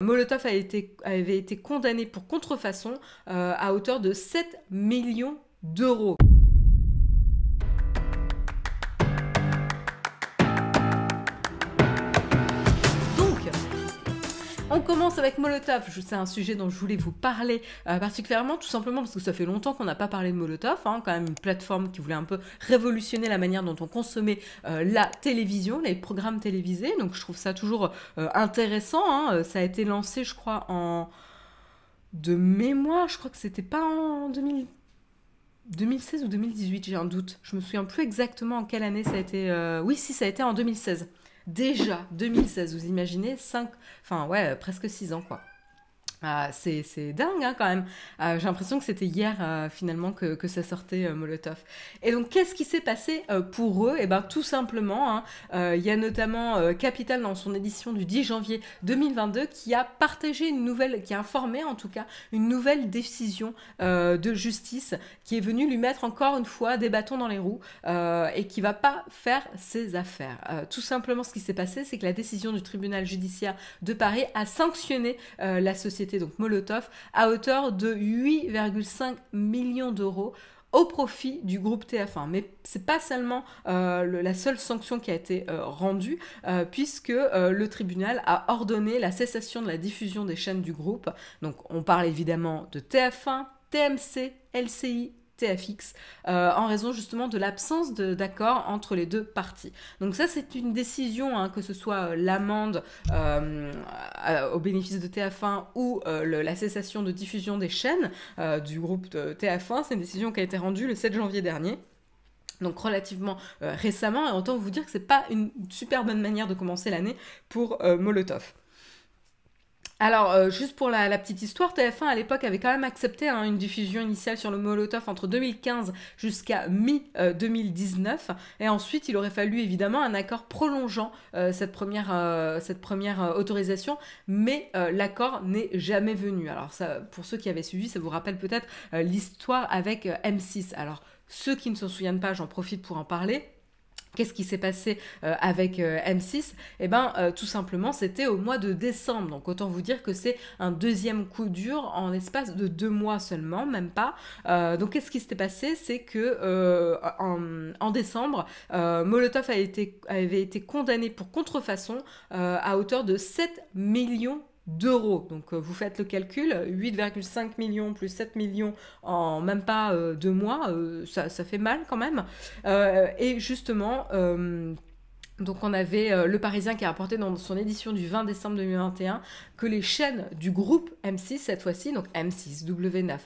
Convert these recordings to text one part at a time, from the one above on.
Molotov avait été condamné pour contrefaçon à hauteur de 7 millions d'euros. On commence avec Molotov, c'est un sujet dont je voulais vous parler particulièrement, tout simplement parce que ça fait longtemps qu'on n'a pas parlé de Molotov, quand même une plateforme qui voulait un peu révolutionner la manière dont on consommait la télévision, les programmes télévisés, donc je trouve ça toujours intéressant, ça a été lancé je crois de mémoire, je crois que c'était pas en 2016 ou 2018, j'ai un doute, je me souviens plus exactement en quelle année ça a été, oui si ça a été en 2016. Déjà, 2016, vous imaginez, presque 6 ans, quoi. C'est dingue quand même. J'ai l'impression que c'était hier finalement que ça sortait Molotov. Et donc qu'est-ce qui s'est passé pour eux? Et ben tout simplement, il y a notamment Capital dans son édition du 10 janvier 2022 qui a partagé qui a informé en tout cas une nouvelle décision de justice qui est venue lui mettre encore une fois des bâtons dans les roues et qui va pas faire ses affaires. Tout simplement ce qui s'est passé, c'est que la décision du tribunal judiciaire de Paris a sanctionné la société donc Molotov, à hauteur de 8,5 millions d'euros au profit du groupe TF1. Mais c'est pas seulement la seule sanction qui a été rendue, puisque le tribunal a ordonné la cessation de la diffusion des chaînes du groupe. Donc on parle évidemment de TF1, TMC, LCI, TFX, en raison justement de l'absence d'accord entre les deux parties. Donc ça, c'est une décision, que ce soit l'amende au bénéfice de TF1 ou la cessation de diffusion des chaînes du groupe de TF1, c'est une décision qui a été rendue le 7 janvier dernier. Donc relativement récemment, et autant vous dire que c'est pas une super bonne manière de commencer l'année pour Molotov. Alors, juste pour la petite histoire, TF1 à l'époque avait quand même accepté une diffusion initiale sur le Molotov entre 2015 jusqu'à mi-2019. Et ensuite, il aurait fallu évidemment un accord prolongeant cette première autorisation, mais l'accord n'est jamais venu. Alors, ça, pour ceux qui avaient suivi, ça vous rappelle peut-être l'histoire avec M6. Alors, ceux qui ne s'en souviennent pas, j'en profite pour en parler. Qu'est-ce qui s'est passé avec M6? Eh bien, tout simplement, c'était au mois de décembre. Donc, autant vous dire que c'est un deuxième coup dur en l'espace de 2 mois seulement, même pas. Donc, qu'est-ce qui s'était passé? C'est que en décembre, Molotov avait été condamné pour contrefaçon à hauteur de 7 millions d'euros. Donc vous faites le calcul, 8,5 millions plus 7 millions en même pas 2 mois, ça fait mal quand même. Et justement, donc on avait Le Parisien qui a rapporté dans son édition du 20 décembre 2021 que les chaînes du groupe M6, cette fois-ci, donc M6, W9,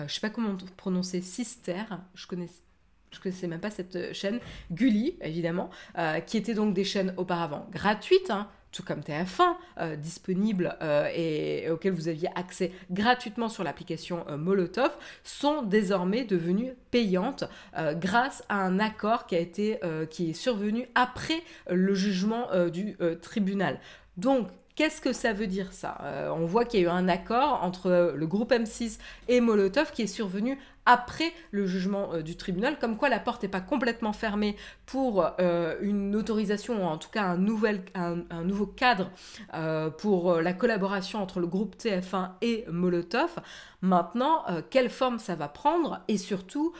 je sais pas comment prononcer, Sister, je connaissais même pas cette chaîne, Gulli évidemment, qui étaient donc des chaînes auparavant gratuites, tout comme TF1, disponible et auquel vous aviez accès gratuitement sur l'application Molotov, sont désormais devenues payantes grâce à un accord qui est survenu après le jugement du tribunal. Donc, qu'est-ce que ça veut dire ça? On voit qu'il y a eu un accord entre le groupe M6 et Molotov qui est survenu après le jugement du tribunal, comme quoi la porte n'est pas complètement fermée pour une autorisation, ou en tout cas un nouveau cadre pour la collaboration entre le groupe TF1 et Molotov. Maintenant, quelle forme ça va prendre? Et surtout,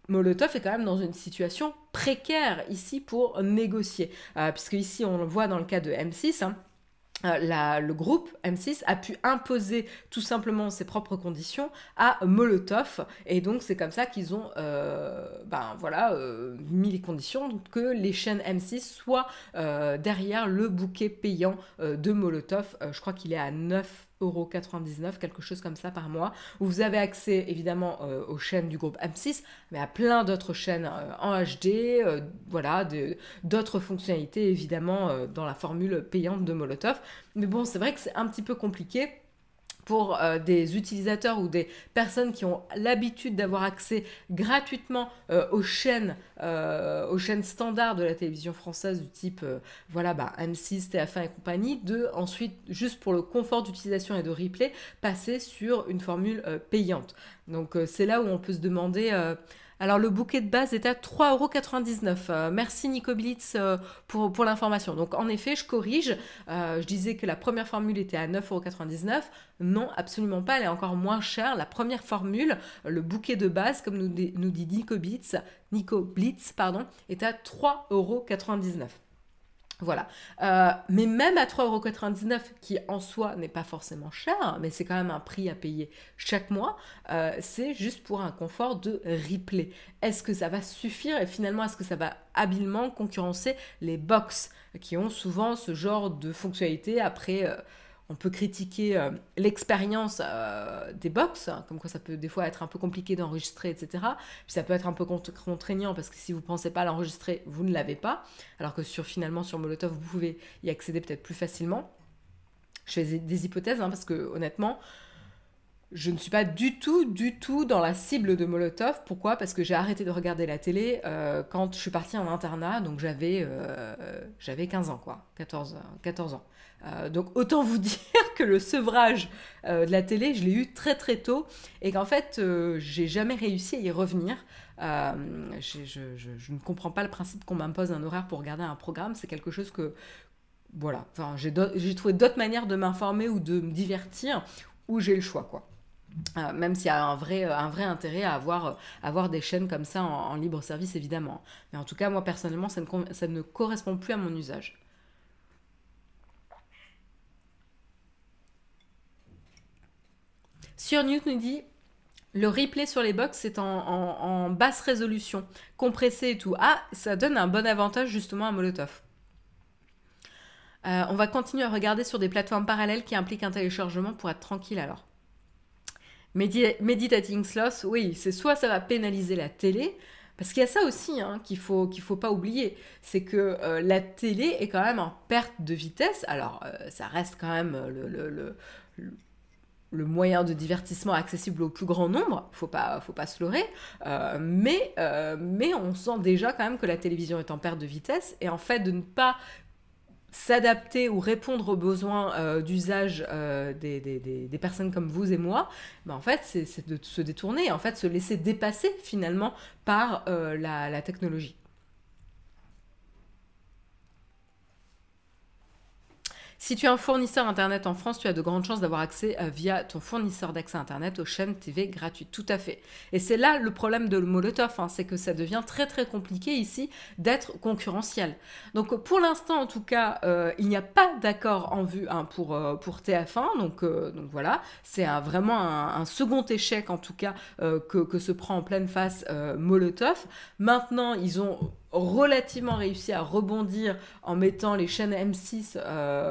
Molotov est quand même dans une situation précaire ici pour négocier, puisque ici on le voit dans le cas de M6, le groupe M6 a pu imposer tout simplement ses propres conditions à Molotov, et donc c'est comme ça qu'ils ont mis les conditions que les chaînes M6 soient derrière le bouquet payant de Molotov. Je crois qu'il est à 9,99 €, quelque chose comme ça par mois, où vous avez accès évidemment aux chaînes du groupe M6, mais à plein d'autres chaînes en HD, d'autres fonctionnalités évidemment dans la formule payante de Molotov. Mais bon, c'est vrai que c'est un petit peu compliqué pour des utilisateurs ou des personnes qui ont l'habitude d'avoir accès gratuitement aux chaînes standards de la télévision française du type M6, TF1 et compagnie, de ensuite, juste pour le confort d'utilisation et de replay, passer sur une formule payante. Donc c'est là où on peut se demander Alors le bouquet de base est à 3,99 €. Merci Nico Blitz pour l'information. Donc en effet, je corrige. Je disais que la première formule était à 9,99 €. Non, absolument pas. Elle est encore moins chère. La première formule, le bouquet de base, comme nous dit Nico Blitz, pardon, est à 3,99 €. Voilà. Mais même à 3,99 €, qui en soi n'est pas forcément cher, mais c'est quand même un prix à payer chaque mois, c'est juste pour un confort de replay. Est-ce que ça va suffire et finalement est-ce que ça va habilement concurrencer les box qui ont souvent ce genre de fonctionnalité? Après, on peut critiquer l'expérience des box, hein, comme quoi ça peut des fois être un peu compliqué d'enregistrer, etc. Puis ça peut être un peu contraignant parce que si vous ne pensez pas à l'enregistrer, vous ne l'avez pas. Alors que finalement sur Molotov, vous pouvez y accéder peut-être plus facilement. Je fais des hypothèses hein, parce que honnêtement, je ne suis pas du tout dans la cible de Molotov. Pourquoi? Parce que j'ai arrêté de regarder la télé quand je suis partie en internat, donc j'avais 15 ans, quoi, 14 ans. Donc autant vous dire que le sevrage de la télé, je l'ai eu très très tôt et qu'en fait, j'ai jamais réussi à y revenir. Je ne comprends pas le principe qu'on m'impose un horaire pour regarder un programme. C'est quelque chose que, voilà, enfin, j'ai trouvé d'autres manières de m'informer ou de me divertir où j'ai le choix, quoi. Même s'il y a un vrai intérêt à avoir des chaînes comme ça en libre service, évidemment. Mais en tout cas, moi, personnellement, ça ne correspond plus à mon usage. Sur News nous dit, le replay sur les box est en basse résolution, compressé et tout. Ah, ça donne un bon avantage justement à Molotov. On va continuer à regarder sur des plateformes parallèles qui impliquent un téléchargement pour être tranquille alors. Meditating Sloth, oui, c'est soit ça va pénaliser la télé, parce qu'il y a ça aussi hein, qu'il faut pas oublier, c'est que la télé est quand même en perte de vitesse. Alors, ça reste quand même le moyen de divertissement accessible au plus grand nombre, faut pas se leurrer, mais on sent déjà quand même que la télévision est en perte de vitesse, et en fait de ne pas s'adapter ou répondre aux besoins d'usage des personnes comme vous et moi, ben en fait, c'est de se détourner, en fait, se laisser dépasser finalement par la technologie. Si tu es un fournisseur Internet en France, tu as de grandes chances d'avoir accès via ton fournisseur d'accès Internet aux chaînes TV gratuites. Tout à fait. Et c'est là le problème de Molotov, hein, c'est que ça devient très très compliqué ici d'être concurrentiel. Donc pour l'instant en tout cas, il n'y a pas d'accord en vue hein, pour TF1. Donc voilà, c'est vraiment un second échec en tout cas que se prend en pleine face Molotov. Maintenant, ils ont relativement réussi à rebondir en mettant les chaînes M6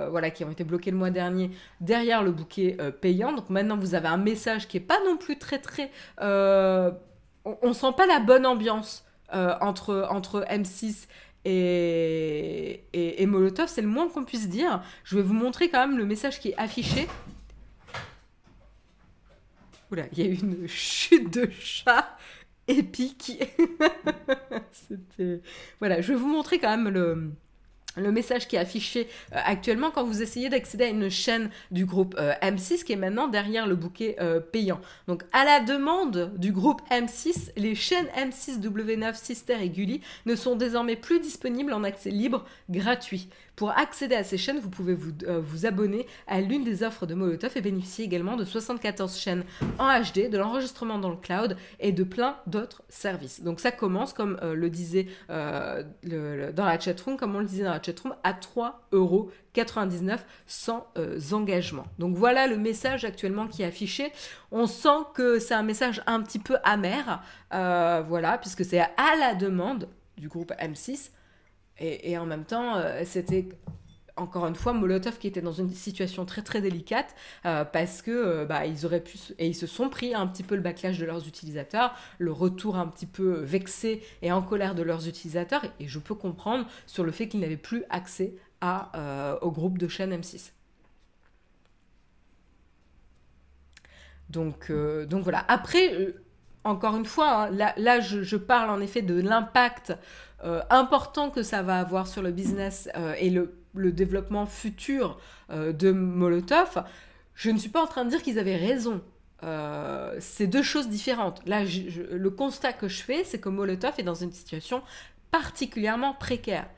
voilà, qui ont été bloquées le mois dernier derrière le bouquet payant. Donc maintenant vous avez un message qui est pas non plus très on sent pas la bonne ambiance entre M6 et Molotov, c'est le moins qu'on puisse dire. Je vais vous montrer quand même le message qui est affiché. Oula, il y a eu une chute de chat épique. C'était... Voilà, je vais vous montrer quand même le message qui est affiché actuellement quand vous essayez d'accéder à une chaîne du groupe M6 qui est maintenant derrière le bouquet payant. Donc à la demande du groupe M6, les chaînes M6, W9, Sister et Gulli ne sont désormais plus disponibles en accès libre gratuit. Pour accéder à ces chaînes, vous pouvez vous abonner à l'une des offres de Molotov et bénéficier également de 74 chaînes en HD, de l'enregistrement dans le cloud et de plein d'autres services. Donc ça commence, comme le disait dans la chatroom, comme on le disait dans la chatroom, à 3,99 € sans engagement. Donc voilà le message actuellement qui est affiché. On sent que c'est un message un petit peu amer, voilà, puisque c'est à la demande du groupe M6. Et en même temps, c'était encore une fois Molotov qui était dans une situation très très délicate parce que ils auraient pu et ils se sont pris un petit peu le backlash de leurs utilisateurs, le retour un petit peu vexé et en colère de leurs utilisateurs, et je peux comprendre sur le fait qu'ils n'avaient plus accès au groupe de chaîne M6. Donc voilà. Après, encore une fois, hein, là je parle en effet de l'impact important que ça va avoir sur le business et le développement futur de Molotov. Je ne suis pas en train de dire qu'ils avaient raison C'est deux choses différentes. Là, le constat que je fais, c'est que Molotov est dans une situation particulièrement précaire.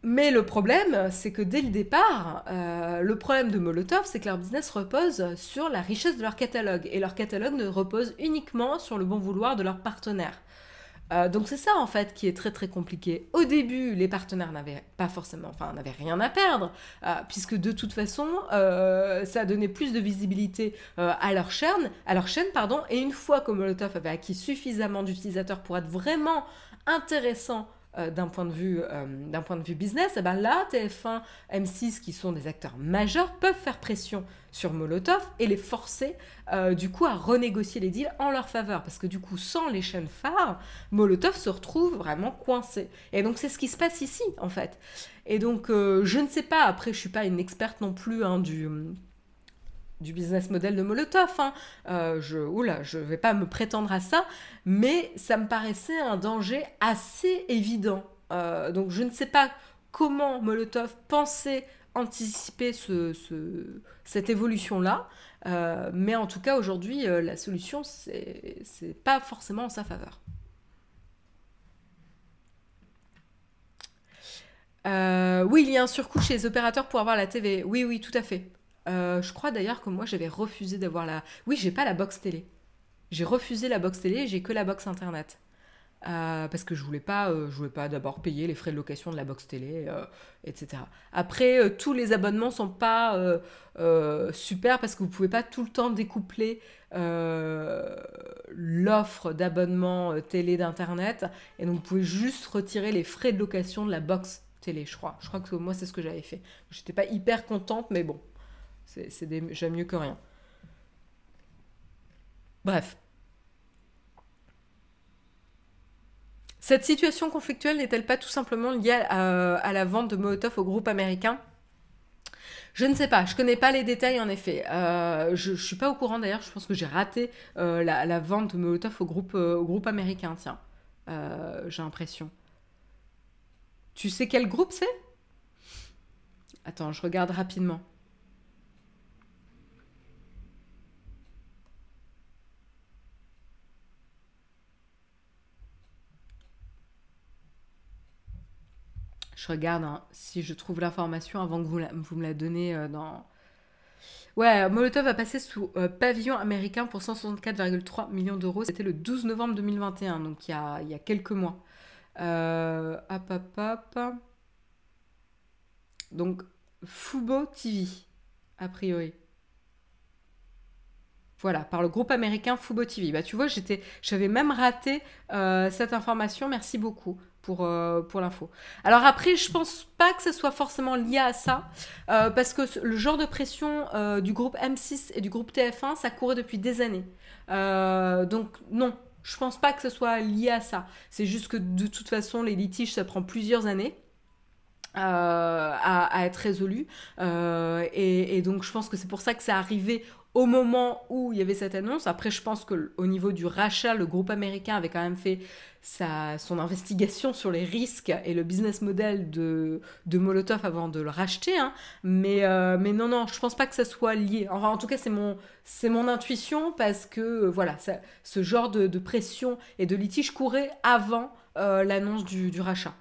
Mais le problème, c'est que dès le départ, le problème de Molotov, c'est que leur business repose sur la richesse de leur catalogue. Et leur catalogue ne repose uniquement sur le bon vouloir de leurs partenaires. Donc c'est ça en fait qui est très très compliqué. Au début, les partenaires n'avaient pas forcément, enfin n'avaient rien à perdre, puisque de toute façon, ça donnait plus de visibilité à leur chaîne, pardon. Et une fois que Molotov avait acquis suffisamment d'utilisateurs pour être vraiment intéressant d'un point de vue business, et ben là, TF1, M6, qui sont des acteurs majeurs, peuvent faire pression sur Molotov et les forcer du coup à renégocier les deals en leur faveur. Parce que du coup, sans les chaînes phares, Molotov se retrouve vraiment coincé. Et donc, c'est ce qui se passe ici, en fait. Et donc, je ne sais pas, après, je ne suis pas une experte non plus du business model de Molotov. Hein. Je vais pas me prétendre à ça, mais ça me paraissait un danger assez évident. Donc je ne sais pas comment Molotov pensait anticiper cette évolution-là, mais en tout cas aujourd'hui, la solution, c'est pas forcément en sa faveur. Oui, il y a un surcoût chez les opérateurs pour avoir la TV. Oui, oui, tout à fait. Je crois d'ailleurs que moi j'avais refusé d'avoir la. Oui, j'ai pas la box télé. J'ai refusé la box télé, j'ai que la box internet. Parce que je voulais pas d'abord payer les frais de location de la box télé, etc. Après, tous les abonnements sont pas super parce que vous pouvez pas tout le temps découpler l'offre d'abonnement télé d'internet et donc vous pouvez juste retirer les frais de location de la box télé, je crois. Je crois que moi c'est ce que j'avais fait. J'étais pas hyper contente, mais bon, j'aime mieux que rien. Bref. Cette situation conflictuelle n'est-elle pas tout simplement liée à la vente de Molotov au groupe américain? Je ne sais pas, je connais pas les détails en effet. Je suis pas au courant d'ailleurs, je pense que j'ai raté la vente de Molotov au groupe américain, tiens. J'ai l'impression. Tu sais quel groupe c'est? Attends, je regarde rapidement. Je regarde hein, si je trouve l'information avant que vous me la donnez dans. Ouais, Molotov a passé sous pavillon américain pour 164,3 millions d'euros. C'était le 12 novembre 2021, donc il y a quelques mois. Hop, hop, hop. Donc, Fubo TV, a priori. Voilà, par le groupe américain Fubo TV. Bah, tu vois, j'avais même raté cette information. Merci beaucoup pour l'info. Alors après, je pense pas que ce soit forcément lié à ça, parce que le genre de pression du groupe M6 et du groupe TF1, ça courait depuis des années. Donc non, je pense pas que ce soit lié à ça. C'est juste que de toute façon, les litiges, ça prend plusieurs années. À être résolu. Et donc, je pense que c'est pour ça que c'est arrivé au moment où il y avait cette annonce. Après, je pense qu'au niveau du rachat, le groupe américain avait quand même fait son investigation sur les risques et le business model de Molotov avant de le racheter. Hein. Mais non, non, je pense pas que ça soit lié. Enfin, en tout cas, c'est mon intuition parce que voilà, ce genre de pression et de litige courait avant l'annonce du rachat.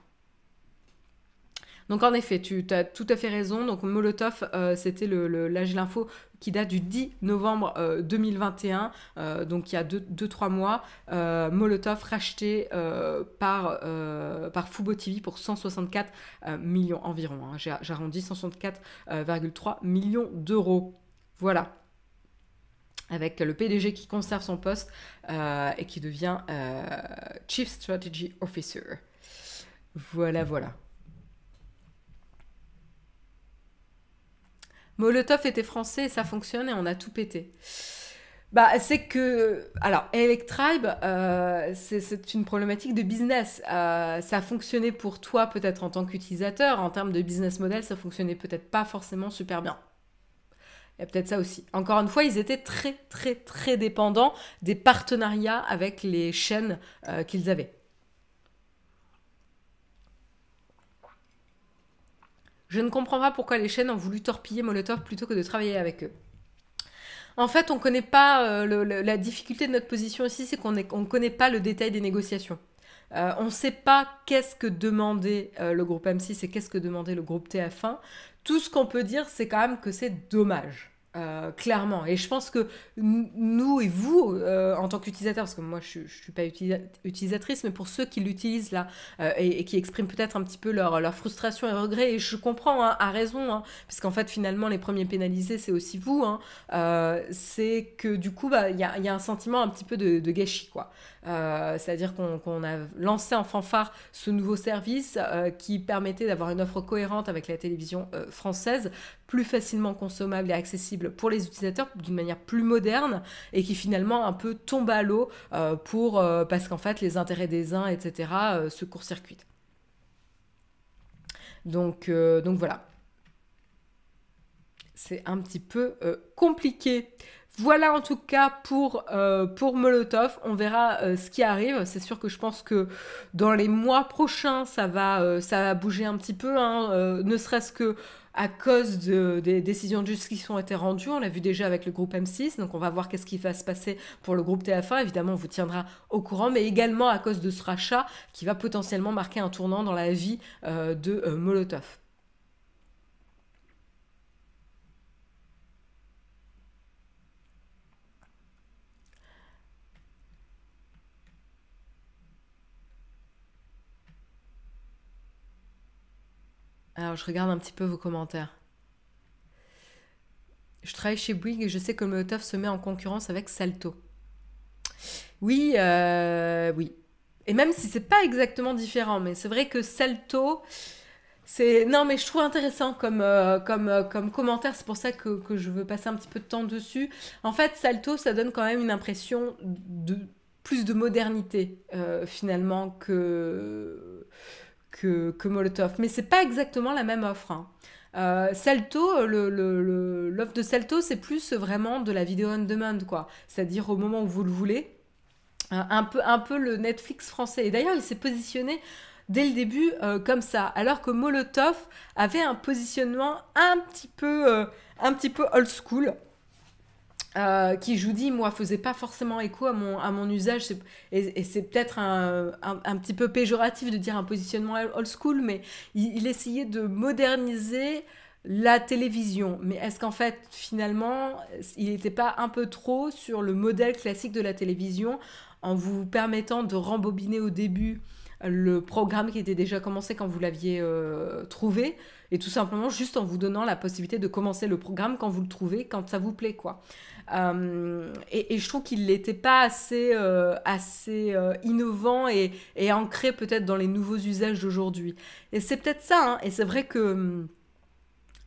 Donc en effet, tu as tout à fait raison. Donc Molotov, c'était là j'ai l'info qui date du 10 novembre 2021, donc il y a 2-3 mois. Molotov racheté par Fubo TV pour 164 millions environ. Hein. J'arrondis 164,3 millions d'euros. Voilà. Avec le PDG qui conserve son poste et qui devient Chief Strategy Officer. Voilà, voilà. Molotov était français et ça fonctionne et on a tout pété. Bah, c'est que. Alors, Electribe, c'est une problématique de business. Ça a fonctionné pour toi, peut-être en tant qu'utilisateur. En termes de business model, ça fonctionnait peut-être pas forcément super bien. Il y a peut-être ça aussi. Encore une fois, ils étaient très, très, très dépendants des partenariats avec les chaînes qu'ils avaient. Je ne comprends pas pourquoi les chaînes ont voulu torpiller Molotov plutôt que de travailler avec eux. En fait, on connaît pas la difficulté de notre position ici, c'est qu'on ne connaît pas le détail des négociations. On ne sait pas qu'est-ce que demandait le groupe M6 et qu'est-ce que demandait le groupe TF1. Tout ce qu'on peut dire, c'est quand même que c'est dommage. Clairement. Et je pense que nous et vous, en tant qu'utilisateurs, parce que moi je ne suis pas utilisatrice, mais pour ceux qui l'utilisent là et qui expriment peut-être un petit peu leur frustration et regret, et je comprends, hein, à raison, hein, parce qu'en fait finalement les premiers pénalisés c'est aussi vous, hein, c'est que du coup il y a un sentiment un petit peu de gâchis, quoi. C'est-à-dire qu'on a lancé en fanfare ce nouveau service qui permettait d'avoir une offre cohérente avec la télévision française, plus facilement consommable et accessible pour les utilisateurs d'une manière plus moderne, et qui finalement un peu tombe à l'eau parce qu'en fait les intérêts des uns, etc., se court-circuitent. Donc voilà, c'est un petit peu compliqué. Voilà en tout cas pour Molotov. On verra ce qui arrive. C'est sûr que je pense que dans les mois prochains, ça va bouger un petit peu, hein, ne serait-ce que à cause des décisions de justice qui ont été rendues. On l'a vu déjà avec le groupe M6, donc on va voir qu'est-ce qui va se passer pour le groupe TF1. Évidemment, on vous tiendra au courant, mais également à cause de ce rachat qui va potentiellement marquer un tournant dans la vie de Molotov. Alors, je regarde un petit peu vos commentaires. Je travaille chez Bouygues et je sais que Molotov se met en concurrence avec Salto. Oui, oui. Et même si c'est pas exactement différent, mais c'est vrai que Salto, c'est... Non, mais je trouve intéressant comme commentaire, c'est pour ça que je veux passer un petit peu de temps dessus. En fait, Salto, ça donne quand même une impression de plus de modernité, finalement, que Molotov. Mais c'est pas exactement la même offre, hein. Salto, l'offre de Salto, c'est plus vraiment de la vidéo on demand, quoi. C'est-à-dire au moment où vous le voulez. Un peu le Netflix français. Et d'ailleurs, il s'est positionné dès le début comme ça. Alors que Molotov avait un positionnement un petit peu old school. Qui, je vous dis, moi, faisait pas forcément écho à mon usage. Et c'est peut-être un petit peu péjoratif de dire un positionnement old school, mais il essayait de moderniser la télévision. Mais est-ce qu'en fait, finalement, il n'était pas un peu trop sur le modèle classique de la télévision en vous permettant de rembobiner au début le programme qui était déjà commencé quand vous l'aviez trouvé, et tout simplement juste en vous donnant la possibilité de commencer le programme quand vous le trouvez, quand ça vous plaît, quoi. Et je trouve qu'il n'était pas assez innovant et ancré peut-être dans les nouveaux usages d'aujourd'hui. Et c'est peut-être ça, hein, et c'est vrai que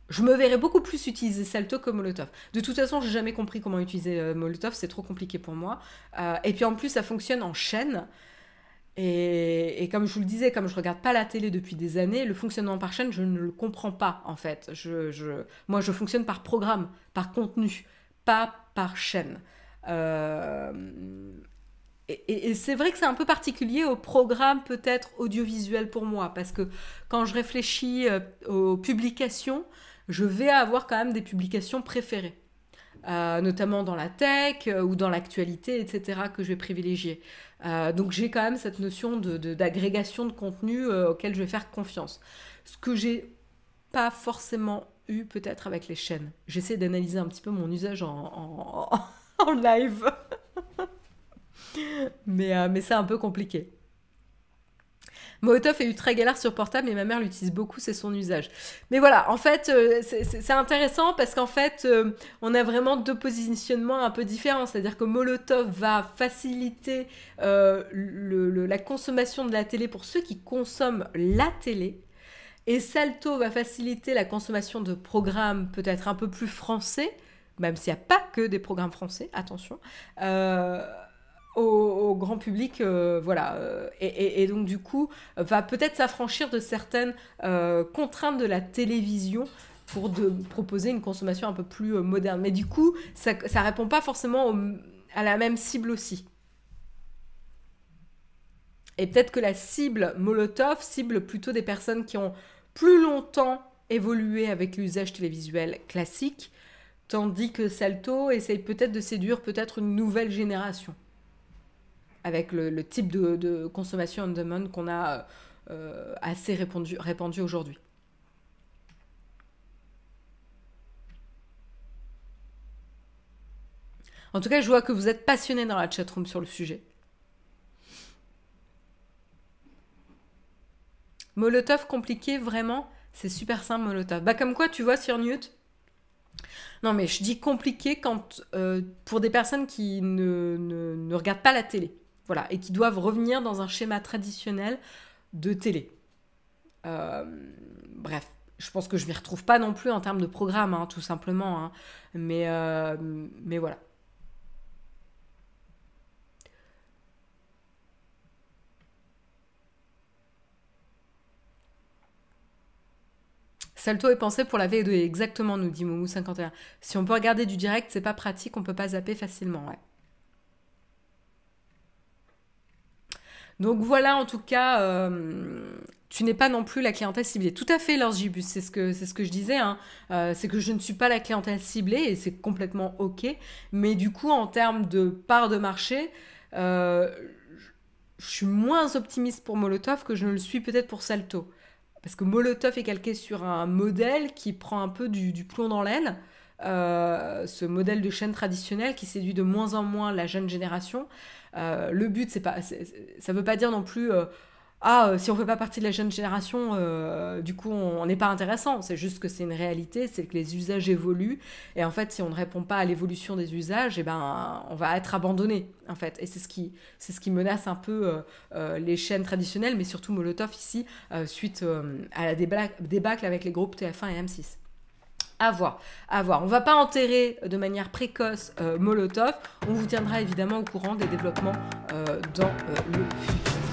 je me verrais beaucoup plus utiliser Salto que Molotov. De toute façon, j'ai jamais compris comment utiliser Molotov, c'est trop compliqué pour moi. Et puis en plus, ça fonctionne en chaîne. Et comme je vous le disais, comme je regarde pas la télé depuis des années, le fonctionnement par chaîne, je ne le comprends pas, en fait. Moi, je fonctionne par programme, par contenu, pas par chaîne. Euh, et c'est vrai que c'est un peu particulier au programme peut-être audiovisuel pour moi, parce que quand je réfléchis aux publications, je vais avoir quand même des publications préférées. Notamment dans la tech ou dans l'actualité, etc., que je vais privilégier. Donc j'ai quand même cette notion d'agrégation de contenu auquel je vais faire confiance. Ce que j'ai pas forcément eu peut-être avec les chaînes. J'essaie d'analyser un petit peu mon usage en live. Mais c'est un peu compliqué. Molotov est ultra galère sur portable et ma mère l'utilise beaucoup, c'est son usage. Mais voilà, en fait, c'est intéressant parce qu'en fait, on a vraiment deux positionnements un peu différents. C'est-à-dire que Molotov va faciliter la consommation de la télé pour ceux qui consomment la télé. Et Salto va faciliter la consommation de programmes peut-être un peu plus français, même s'il n'y a pas que des programmes français, attention. Au grand public, voilà. Et donc, du coup, va peut-être s'affranchir de certaines contraintes de la télévision pour proposer une consommation un peu plus moderne. Mais du coup, ça répond pas forcément à la même cible aussi. Et peut-être que la cible Molotov cible plutôt des personnes qui ont plus longtemps évolué avec l'usage télévisuel classique Tandis que Salto essaye peut-être de séduire peut-être une nouvelle génération. Avec le type de consommation on demand qu'on a assez répandu aujourd'hui. En tout cas, je vois que vous êtes passionné dans la chatroom sur le sujet. Molotov compliqué, vraiment, c'est super simple Molotov. Bah comme quoi, tu vois sur Newt. Non mais je dis compliqué quand pour des personnes qui ne regardent pas la télé, voilà, et qui doivent revenir dans un schéma traditionnel de télé. Bref, je pense que je m'y retrouve pas non plus en termes de programme, hein, tout simplement, hein. Mais voilà. Salto est pensé pour la V2, exactement, nous dit Moumou51. Si on peut regarder du direct, c'est pas pratique, on peut pas zapper facilement, ouais. Donc voilà, en tout cas, tu n'es pas non plus la clientèle ciblée. Tout à fait, Lors Gibus, c'est ce que je disais, hein. C'est que je ne suis pas la clientèle ciblée et c'est complètement ok. Mais du coup, en termes de part de marché, je suis moins optimiste pour Molotov que je ne le suis peut-être pour Salto. Parce que Molotov est calqué sur un modèle qui prend un peu du plomb dans l'aile. Ce modèle de chaîne traditionnelle qui séduit de moins en moins la jeune génération. Le but, ça veut pas dire non plus si on fait pas partie de la jeune génération, du coup on n'est pas intéressant. C'est juste que c'est une réalité, c'est que les usages évoluent et en fait si on ne répond pas à l'évolution des usages, et ben on va être abandonné en fait. Et c'est ce qui menace un peu les chaînes traditionnelles, mais surtout Molotov ici suite à la débâcle avec les groupes TF1 et M6. À voir. On va pas enterrer de manière précoce Molotov. On vous tiendra évidemment au courant des développements dans le futur.